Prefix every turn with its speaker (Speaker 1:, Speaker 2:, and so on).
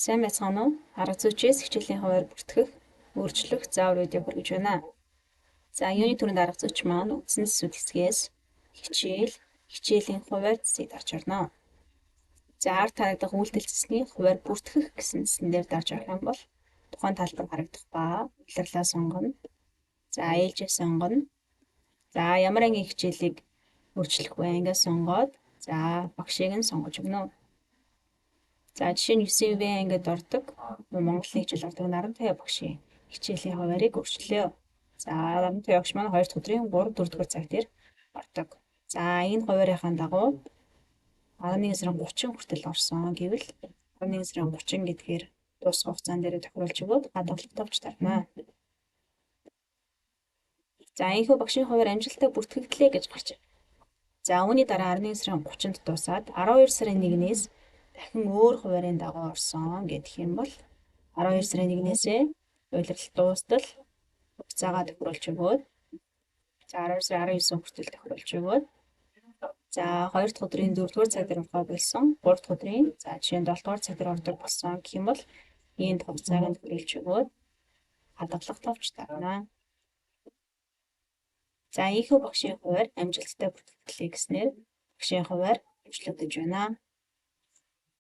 Speaker 1: Сайн байцгаана уу? Арга зүйчээс хичээлийн хуваар бүртгэх, өөрчлөх заавар видео хүргэж байна. За, юуны түрүүнд арга зүйч маань үндсэн засвар хэсгээс хичээлийн хуваар цэцгийг дарж орно. За, ард тарагдах үйлдэл цэцний хуваар бүртгэх гэсэн цэцэн дээр дарж орох юм бол тухайн талбар харагдах ба улирлаа сонгоно. За, ээлжээ сонгоно. За, ямар ангийн хичээлийг өөрчлөх вэ? Ангиа сонгоод, за, багшийг нь сонгож өгнө. За, жишээ нь 9В ангид ордог Монголын хичээл ордог Нарантай багшийн хичээлийн хуваарийг өөрчлөлөө. За, Нарантай багш маань 2 дахь өдрийн 3, 4 дугаар цаг дээр ордог. За, энэ хуваарийнхаа дагуу 11 сарын 30 хүртэл орсон гэвэл 11 сарын 30 гэдгээр дуусах хугацаан дээр тохируулж өгөөд хадгалалт авч тарна. За, энэхүү багшийн хуваар амжилттай бүртгэгдлээ гэж гарч байна. За, үүний дараа 11 сарын 30-нд дуусаад 12 сарын 1-ээс дахин өөр хуваарийн дагуу орсон гэх юм бол 12 сарын 1-ээсээ улиралт дуустал хугацаагаа тохируулж өгөөд за 12 сарын 19 хүртэл тохируулж өгөөд за 2 дахь өдрийн 4 дугаар цаг дээр орохоо болсон 3 дахь өдрийн за жишээ нь 7 дугаар цаг дээр ордог болсон гэх юм бол ийнд хугацааг нь тохируулж өгөөд хадгалах товч тарна. За, ийхүү багшийн хуваар амжилттай бүртгэлээ гэснээр багшийн хуваар хөгжлөгдөж байна.